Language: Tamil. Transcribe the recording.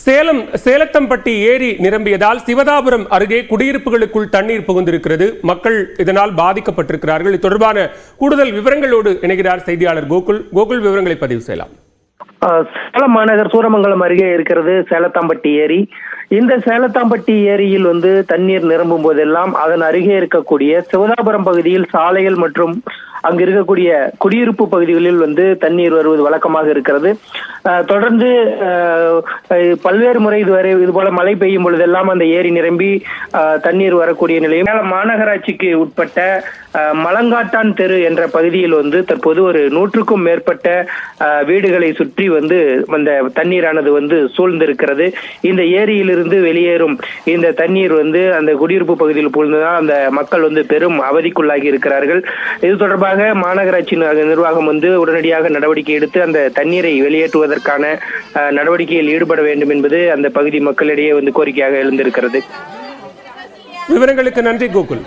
சேலத்தம்பட்டி ஏரி நிரம்பியதால் சிவதாபுரம் அருகே குடியிருப்புகளுக்குள் தண்ணீர் புகுந்திருக்கிறது. மக்கள் இதனால் பாதிக்கப்பட்டிருக்கிறார்கள். இது தொடர்பான கூடுதல் விவரங்களோடு இணைகிறார் செய்தியாளர் கோகுல். கோகுல், விவரங்களை பதிவு செய்யலாம். சேலம் மாநகர் சூரமங்கலம் அருகே இருக்கிறது சேலத்தாம்பட்டி ஏரி. இந்த சேலத்தாம்பட்டி ஏரியில் தண்ணீர் நிரம்பும் போதெல்லாம் அதன் அருகே இருக்கக்கூடிய சிவதாபுரம் பகுதியில் சாலைகள் மற்றும் அங்கு இருக்கக்கூடிய குடியிருப்பு பகுதிகளில் தண்ணீர் வருவது வழக்கமாக இருக்கிறது. தொடர்ந்து பல்வேறு முறை இது போல மழை பெய்யும் பொழுதெல்லாம் அந்த ஏரி நிரம்பி தண்ணீர் வரக்கூடிய நிலையும் மாநகராட்சிக்கு உட்பட்ட மலங்காட்டான் தெரு என்ற பகுதியில் தற்போது ஒரு 100க்கும் மேற்பட்ட வீடுகளை சுற்றி அந்த தண்ணீரானது சூழ்ந்திருக்கிறது. இந்த ஏரியிலிருந்து வெளியேறும் இந்த தண்ணீர் அந்த குடியிருப்பு பகுதியில் புகுந்துதான் அந்த மக்கள் பெரும் அவதிக்குள்ளாகி இருக்கிறார்கள். இது தொடர்பாக மாநகராட்சி நிர்வாகம் உடனடியாக நடவடிக்கை எடுத்து அந்த தண்ணீரை வெளியேற்றுவதற்கான நடவடிக்கையில் ஈடுபட வேண்டும் என்பது அந்த பகுதி மக்களிடையே கோரிக்கையாக எழுந்திருக்கிறது. விவரங்களுக்கு நன்றி கோகுல்.